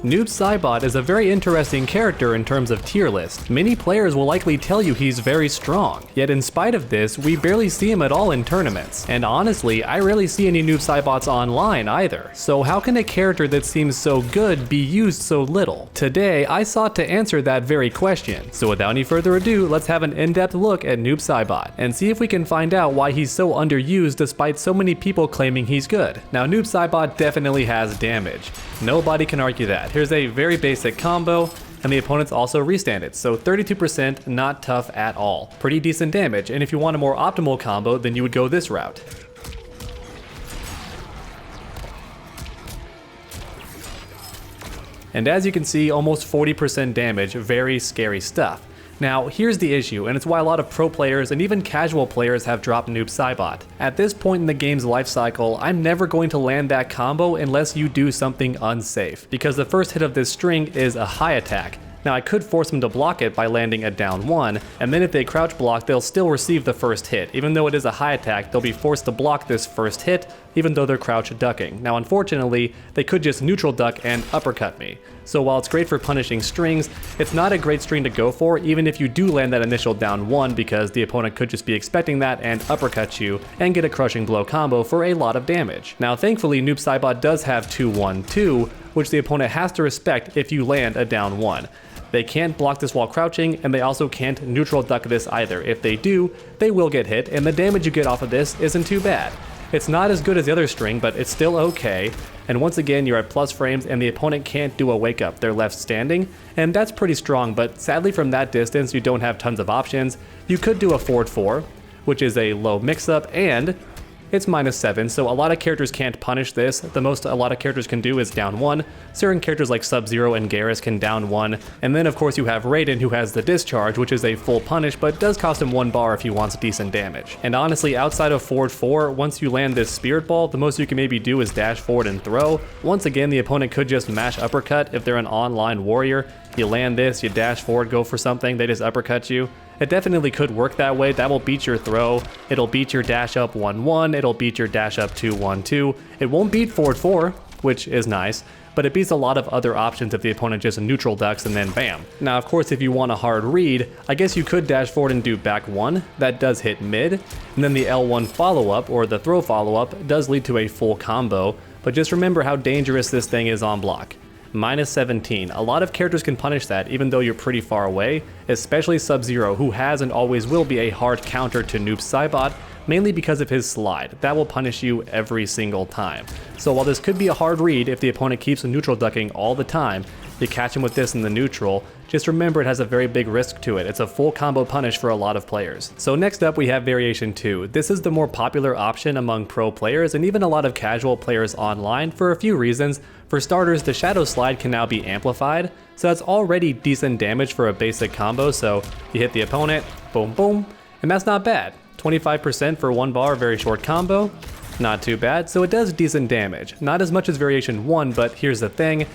Noob Saibot is a very interesting character in terms of tier list. Many players will likely tell you he's very strong, yet in spite of this, we barely see him at all in tournaments. And honestly, I rarely see any Noob Saibots online either. So how can a character that seems so good be used so little? Today, I sought to answer that very question. So without any further ado, let's have an in-depth look at Noob Saibot and see if we can find out why he's so underused despite so many people claiming he's good. Now, Noob Saibot definitely has damage. Nobody can argue that. Here's a very basic combo, and the opponents also restand it, so 32%, not tough at all. Pretty decent damage, and if you want a more optimal combo, then you would go this route. And as you can see, almost 40% damage, very scary stuff. Now, here's the issue, and it's why a lot of pro players and even casual players have dropped Noob Saibot. At this point in the game's life cycle, I'm never going to land that combo unless you do something unsafe, because the first hit of this string is a high attack. Now, I could force them to block it by landing a down one, and then if they crouch block, they'll still receive the first hit. Even though it is a high attack, they'll be forced to block this first hit, even though they're crouch ducking. Now, unfortunately, they could just neutral duck and uppercut me. So while it's great for punishing strings, it's not a great string to go for, even if you do land that initial down one, because the opponent could just be expecting that and uppercut you and get a crushing blow combo for a lot of damage. Now, thankfully, Noob Saibot does have 2-1-2, which the opponent has to respect if you land a down one. They can't block this while crouching, and they also can't neutral duck this either. If they do, they will get hit, and the damage you get off of this isn't too bad. It's not as good as the other string, but it's still okay. And once again, you're at plus frames, and the opponent can't do a wake up. They're left standing, and that's pretty strong, but sadly from that distance, you don't have tons of options. You could do a forward 4, which is a low mix-up, and it's -7, so a lot of characters can't punish this. The most a lot of characters can do is down 1. Certain characters like Sub-Zero and Garrus can down 1. And then of course you have Raiden, who has the discharge, which is a full punish, but does cost him 1 bar if he wants decent damage. And honestly, outside of forward 4, once you land this Spirit Ball, the most you can maybe do is dash forward and throw. Once again, the opponent could just mash uppercut if they're an online warrior. You land this, you dash forward, go for something, they just uppercut you. It definitely could work that way. That will beat your throw. It'll beat your dash up 1-1. It'll beat your dash up 2-1-2. It won't beat forward 4, which is nice, but it beats a lot of other options if the opponent just neutral ducks and then bam. Now, of course, if you want a hard read, I guess you could dash forward and do back 1. That does hit mid, and then the L1 follow-up, or the throw follow-up, does lead to a full combo, but just remember how dangerous this thing is on block. -17. A lot of characters can punish that even though you're pretty far away, especially Sub-Zero, who has and always will be a hard counter to Noob Saibot, mainly because of his slide. That will punish you every single time. So while this could be a hard read if the opponent keeps neutral ducking all the time, you catch him with this in the neutral, just remember it has a very big risk to it. It's a full combo punish for a lot of players. So next up we have Variation 2. This is the more popular option among pro players and even a lot of casual players online for a few reasons. For starters, the Shadow Slide can now be amplified, so that's already decent damage for a basic combo, so you hit the opponent, boom boom, and that's not bad. 25% for 1 bar, very short combo, not too bad, so it does decent damage. Not as much as Variation 1, but here's the thing.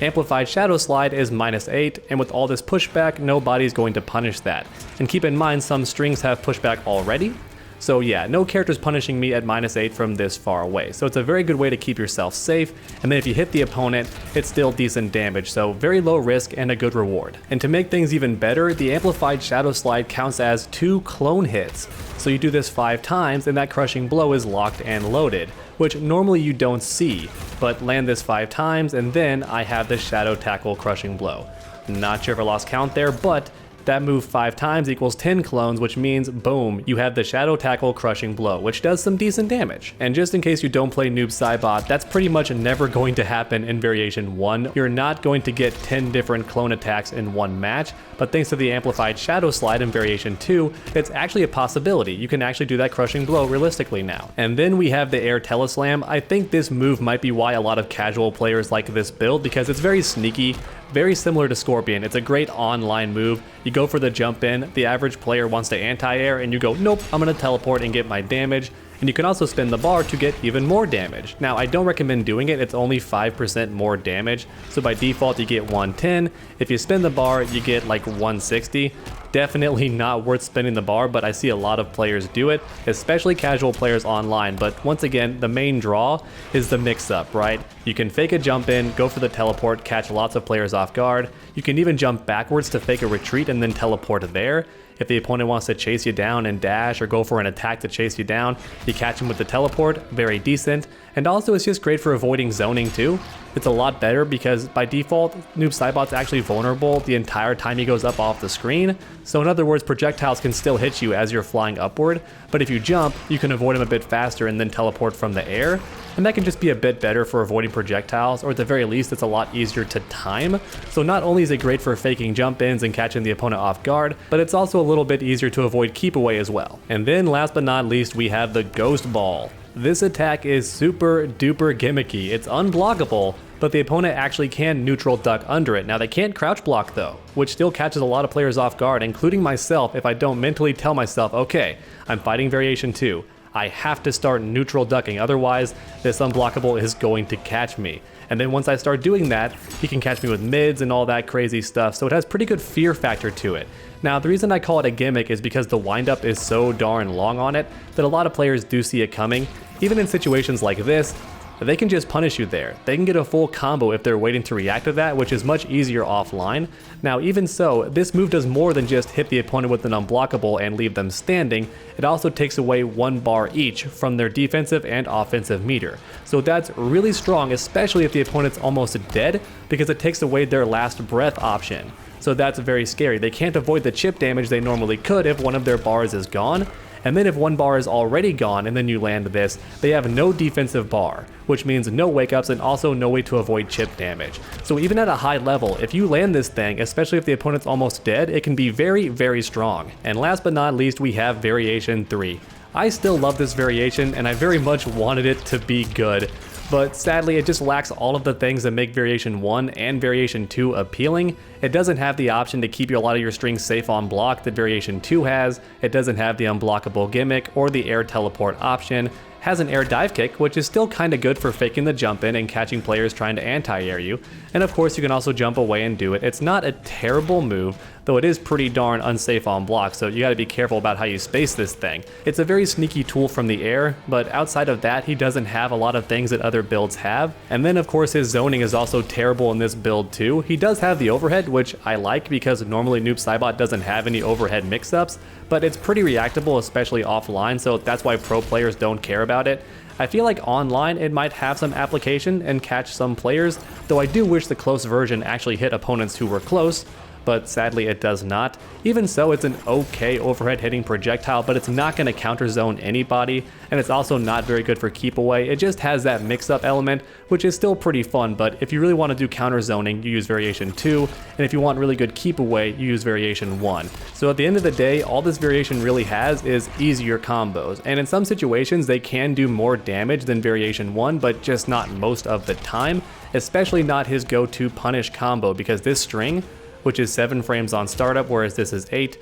Amplified Shadow Slide is -8, and with all this pushback, nobody's going to punish that. And keep in mind, some strings have pushback already. So yeah, no character's punishing me at -8 from this far away. So it's a very good way to keep yourself safe, and then if you hit the opponent, it's still decent damage, so very low risk and a good reward. And to make things even better, the Amplified Shadow Slide counts as 2 clone hits. So you do this 5 times, and that crushing blow is locked and loaded, which normally you don't see, but land this 5 times, and then I have the Shadow Tackle crushing blow. Not sure if I lost count there, but that move 5 times equals 10 clones, which means boom, you have the Shadow Tackle crushing blow, which does some decent damage. And just in case you don't play Noob Saibot, that's pretty much never going to happen in Variation 1. You're not going to get 10 different clone attacks in one match, but thanks to the Amplified Shadow Slide in Variation 2, it's actually a possibility. You can actually do that crushing blow realistically now. And then we have the Air Teleslam. I think this move might be why a lot of casual players like this build, because it's very sneaky, very similar to Scorpion. It's a great online move. You go for the jump in, the average player wants to anti-air, and you go, nope, I'm gonna teleport and get my damage. and you can also spin the bar to get even more damage. Now, I don't recommend doing it, it's only 5% more damage, so by default you get 110. If you spin the bar, you get like 160. Definitely not worth spinning the bar, but I see a lot of players do it, especially casual players online. But once again, the main draw is the mix-up, right? You can fake a jump in, go for the teleport, catch lots of players off guard. You can even jump backwards to fake a retreat and then teleport there. If the opponent wants to chase you down and dash or go for an attack to chase you down, you catch him with the teleport, very decent. And also it's just great for avoiding zoning too. It's a lot better because by default, Noob Saibot's actually vulnerable the entire time he goes up off the screen. So in other words, projectiles can still hit you as you're flying upward, but if you jump, you can avoid him a bit faster and then teleport from the air. And that can just be a bit better for avoiding projectiles, or at the very least, it's a lot easier to time. So not only is it great for faking jump-ins and catching the opponent off guard, but it's also a little bit easier to avoid keep away as well. And then last but not least, we have the Ghost Ball. This attack is super duper gimmicky. It's unblockable, but the opponent actually can neutral duck under it. Now they can't crouch block though, which still catches a lot of players off guard, including myself if I don't mentally tell myself, okay, I'm fighting variation 2. I have to start neutral ducking, otherwise this unblockable is going to catch me. And then once I start doing that, he can catch me with mids and all that crazy stuff, so it has pretty good fear factor to it. Now the reason I call it a gimmick is because the windup is so darn long on it that a lot of players do see it coming. Even in situations like this, they can just punish you there. They can get a full combo if they're waiting to react to that, which is much easier offline. Now even so, this move does more than just hit the opponent with an unblockable and leave them standing. It also takes away 1 bar each from their defensive and offensive meter. So that's really strong, especially if the opponent's almost dead, because it takes away their last breath option. So that's very scary. They can't avoid the chip damage they normally could if one of their bars is gone. And then if 1 bar is already gone and then you land this, they have no defensive bar, which means no wake ups and also no way to avoid chip damage. So even at a high level, if you land this thing, especially if the opponent's almost dead, it can be very, very strong. And last but not least, we have variation 3. I still love this variation and I very much wanted it to be good, but sadly it just lacks all of the things that make variation 1 and variation 2 appealing. It doesn't have the option to keep a lot of your strings safe on block that variation 2 has. It doesn't have the unblockable gimmick or the air teleport option. Has an air dive kick, which is still kinda good for faking the jump in and catching players trying to anti-air you. And of course you can also jump away and do it. It's not a terrible move, though it is pretty darn unsafe on block, so you gotta be careful about how you space this thing. It's a very sneaky tool from the air, but outside of that, he doesn't have a lot of things that other builds have. And then of course his zoning is also terrible in this build too. He does have the overhead, which I like because normally Noob Saibot doesn't have any overhead mix-ups, but it's pretty reactable, especially offline, so that's why pro players don't care about it. I feel like online it might have some application and catch some players, though I do wish the close version actually hit opponents who were close, but sadly it does not. Even so, it's an okay overhead hitting projectile, but it's not going to counter zone anybody, and it's also not very good for keep away. It just has that mix-up element, which is still pretty fun, but if you really want to do counter zoning, you use variation 2, and if you want really good keep away, you use variation 1. So at the end of the day, all this variation really has is easier combos, and in some situations they can do more damage than variation 1, but just not most of the time, especially not his go-to punish combo, because this string, which is 7 frames on startup, whereas this is 8.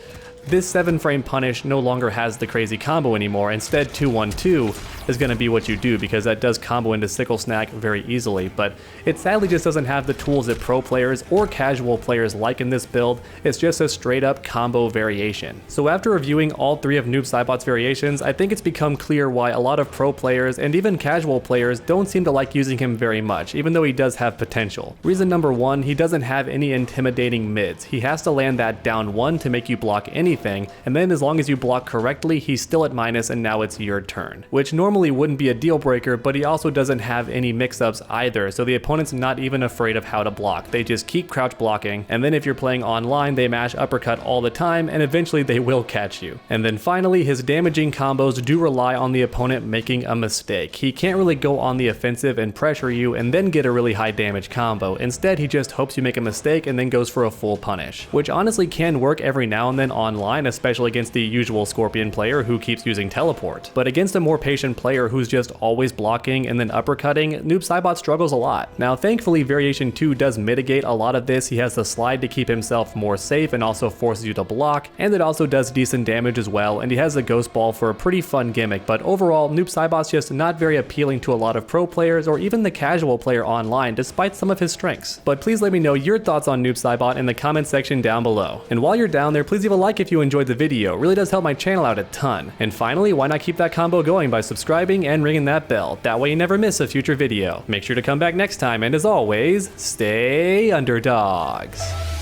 This 7-frame punish no longer has the crazy combo anymore. Instead, 2-1-2 is going to be what you do, because that does combo into Sickle Snack very easily, but it sadly just doesn't have the tools that pro players or casual players like in this build. It's just a straight up combo variation. So after reviewing all 3 of Noob Saibot's variations, I think it's become clear why a lot of pro players and even casual players don't seem to like using him very much, even though he does have potential. Reason number 1, he doesn't have any intimidating mids. He has to land that down 1 to make you block anything, and then as long as you block correctly, he's still at minus and now it's your turn, which normally wouldn't be a deal breaker, but he also doesn't have any mix-ups either, so the opponent's not even afraid of how to block. They just keep crouch blocking, and then if you're playing online, they mash uppercut all the time, and eventually they will catch you. And then finally, his damaging combos do rely on the opponent making a mistake. He can't really go on the offensive and pressure you and then get a really high damage combo. Instead, he just hopes you make a mistake and then goes for a full punish, which honestly can work every now and then online, especially against the usual Scorpion player who keeps using teleport. But against a more patient player player who's just always blocking and then uppercutting, Noob Saibot struggles a lot. Now thankfully Variation 2 does mitigate a lot of this. He has the slide to keep himself more safe and also forces you to block, and it also does decent damage as well, and he has the Ghost Ball for a pretty fun gimmick, but overall Noob Saibot's just not very appealing to a lot of pro players or even the casual player online despite some of his strengths. But please let me know your thoughts on Noob Saibot in the comment section down below. And while you're down there, please leave a like if you enjoyed the video, it really does help my channel out a ton. And finally, why not keep that combo going by subscribing and ringing that bell, that way you never miss a future video. Make sure to come back next time, and as always, stay underdogs.